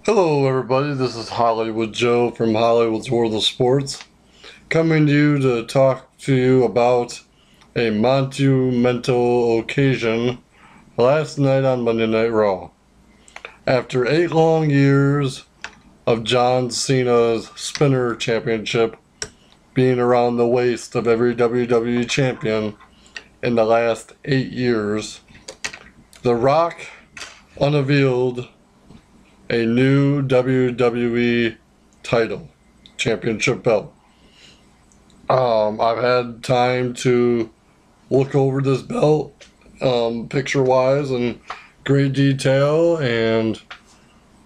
Hello, everybody. This is Hollywood Joe from Hollywood's World of Sports, coming to you to talk to you about a monumental occasion last night on Monday Night Raw. After 8 long years of John Cena's Spinner Championship being around the waist of every WWE champion in the last 8 years, The Rock unveiled a new WWE title, championship belt. I've had time to look over this belt, picture-wise in great detail, and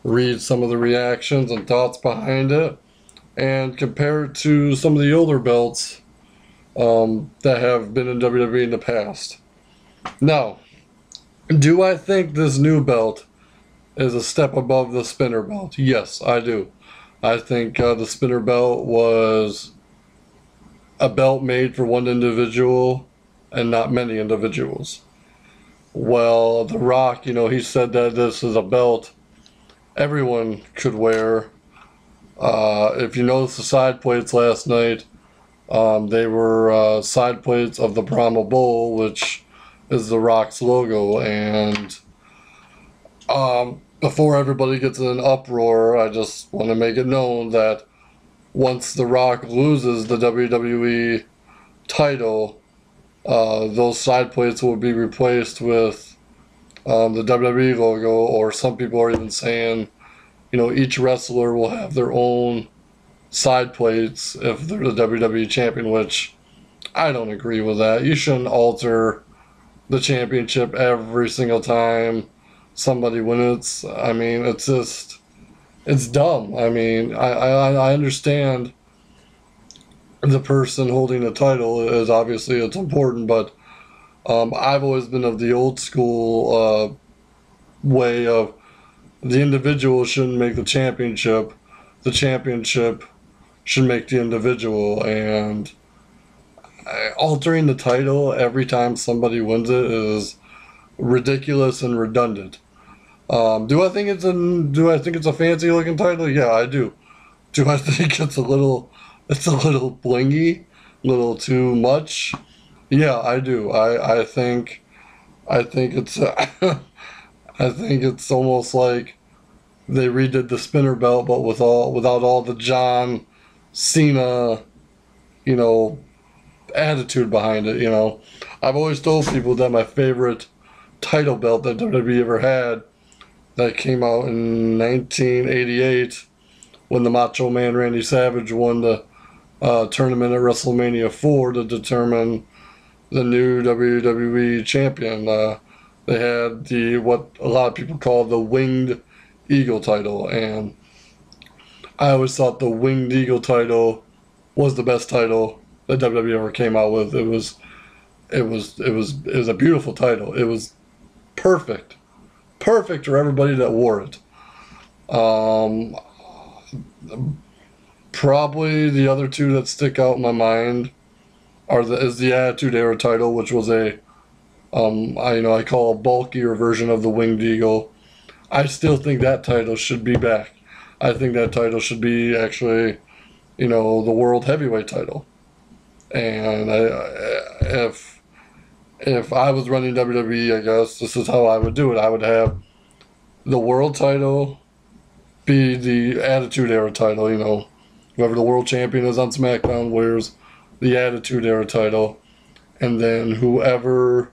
read some of the reactions and thoughts behind it, and compare it to some of the older belts that have been in WWE in the past. Now, do I think this new belt is a step above the spinner belt? Yes, I do. I think the spinner belt was a belt made for one individual and not many individuals. Well, The Rock, he said that this is a belt everyone could wear. If you notice the side plates last night, they were side plates of the Brahma Bull, which is The Rock's logo. And before everybody gets in an uproar, I just want to make it known that once The Rock loses the WWE title, those side plates will be replaced with the WWE logo, or some people are even saying, each wrestler will have their own side plates if they're the WWE champion, which I don't agree with that. You shouldn't alter the championship every single time somebody wins. I mean, it's dumb. I mean, I understand the person holding the title is obviously it's important, but I've always been of the old school way of the individual shouldn't make the championship should make the individual, and altering the title every time somebody wins it is ridiculous and redundant. Do I think it's a fancy looking title? Yeah, I do. Do I think it's a little blingy, a little too much? Yeah, I do. I think it's I think it's almost like they redid the spinner belt, but without all the John Cena, you know, attitude behind it. I've always told people that my favorite title belt that WWE ever had, that came out in 1988 when the Macho Man Randy Savage won the tournament at WrestleMania 4 to determine the new WWE champion. They had what a lot of people call the Winged Eagle title, and I always thought the Winged Eagle title was the best title that WWE ever came out with. It was a beautiful title. It was perfect, perfect for everybody that wore it. Um, Probably the other two that stick out in my mind is the Attitude Era title, which was I call a bulkier version of the Winged Eagle. I still think that title should be back. I think that title should be actually, the World Heavyweight title. And if I was running WWE, I guess this is how I would do it. I would have the world title be the Attitude Era title. Whoever the world champion is on SmackDown wears the Attitude Era title, and then whoever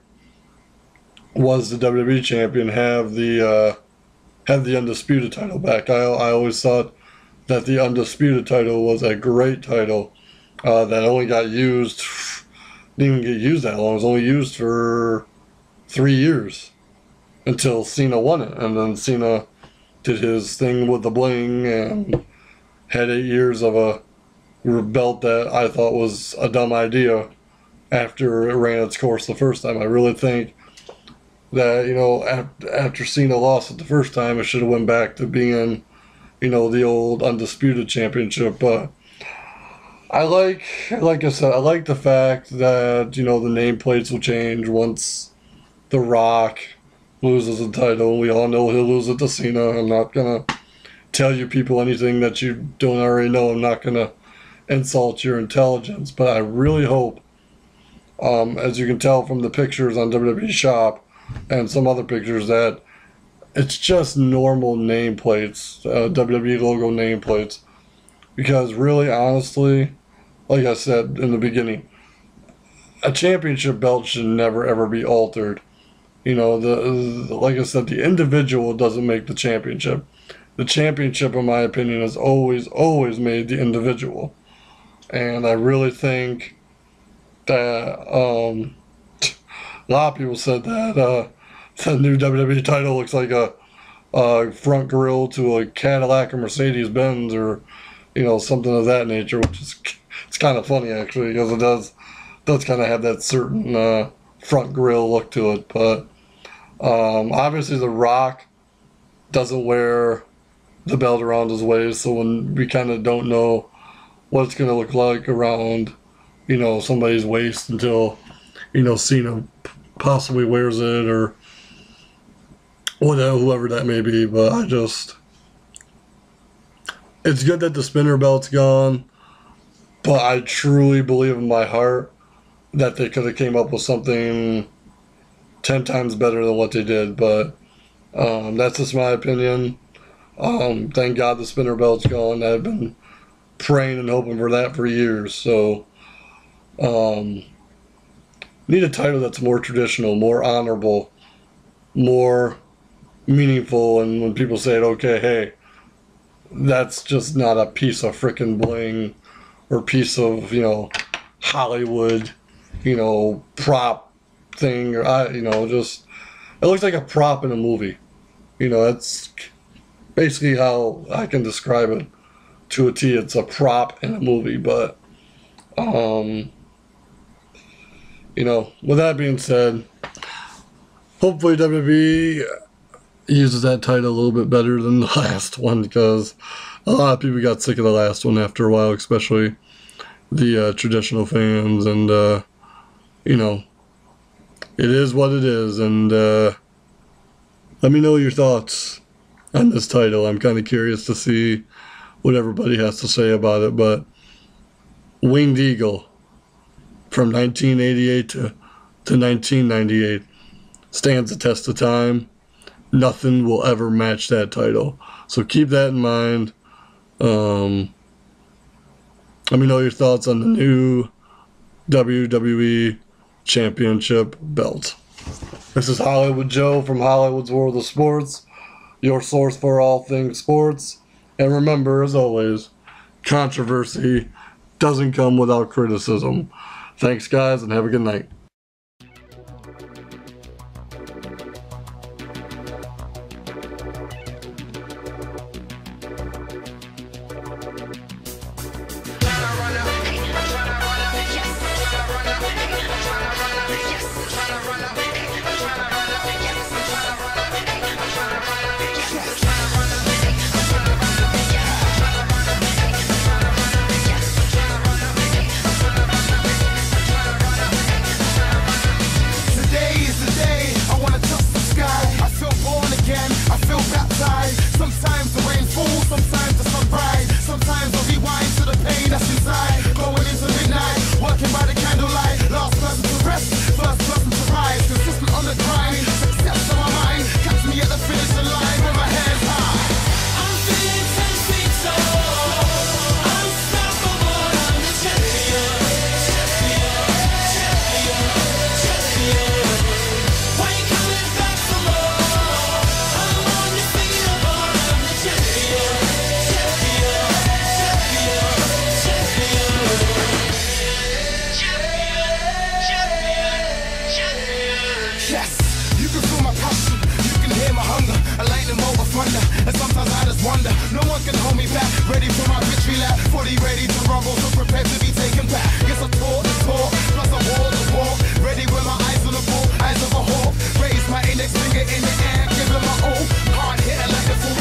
was the WWE champion have the Undisputed title back. I always thought that the Undisputed title was a great title that only got used, didn't even get used that long. It was only used for 3 years until Cena won it, and then Cena did his thing with the bling and had 8 years of a belt that I thought was a dumb idea after it ran its course the first time. I really think that, after Cena lost it the first time, it should have went back to being, the old Undisputed Championship. But like I said, I like the fact that, the nameplates will change once The Rock loses the title. We all know he'll lose it to Cena. I'm not gonna tell you people anything that you don't already know. I'm not going to insult your intelligence, but I really hope, as you can tell from the pictures on WWE Shop and some other pictures, that it's just normal nameplates, WWE logo nameplates. Because really, honestly, like I said in the beginning, a championship belt should never ever be altered. You know, like I said, the individual doesn't make the championship. The championship, in my opinion, has always made the individual. And I really think that a lot of people said that the new WWE title looks like a front grille to a Cadillac or Mercedes-Benz, or something of that nature, which is, it's kind of funny actually, because it does kind of have that certain front grille look to it. But obviously The Rock doesn't wear the belt around his waist, so when we kind of don't know what it's going to look like around somebody's waist until Cena possibly wears it, or whatever, whoever that may be. But it's good that the spinner belt's gone, but I truly believe in my heart that they could have came up with something 10 times better than what they did. But that's just my opinion. Thank God the spinner belt's gone. I've been praying and hoping for that for years. So need a title that's more traditional, more honorable, more meaningful. And when people say it, okay, hey, that's just not a piece of frickin' bling or piece of Hollywood prop thing, or just, it looks like a prop in a movie. That's basically how I can describe it to a T. It's a prop in a movie. But with that being said, hopefully WWE uses that title a little bit better than the last one, because a lot of people got sick of the last one after a while, especially the traditional fans. And it is what it is. And let me know your thoughts on this title. I'm kind of curious to see what everybody has to say about it. But Winged Eagle from 1988 to 1998 stands the test of time. Nothing will ever match that title. So keep that in mind. Let me know your thoughts on the new WWE Championship belt. This is Hollywood Joe from Hollywood's World of Sports, your source for all things sports. And remember, as always, controversy doesn't come without criticism. Thanks, guys, and have a good night. Sometimes the rain falls, sometimes the sun bright. Sometimes I rewind to the pain that's inside. Going into midnight, working by the candlelight. Last person to rest, first person to rise. Consistent on the grind, success on my mind. Catch me at the finish line with my hands high. I'm feeling 10 feet tall, unstoppable, I'm the champion. Why you coming back for more? I'm on your feet, I'm the champion. Yes, you can feel my passion, you can hear my hunger. I like the motor thunder, and sometimes I just wonder. No one can hold me back, ready for my victory lap. Fully ready to rumble, so prepared to be taken back. Guess I taught the talk, plus I wore the walk. Ready with my eyes on the ball, eyes of a hawk. Raise my index finger in the air, give it my all. Hard hitter like the full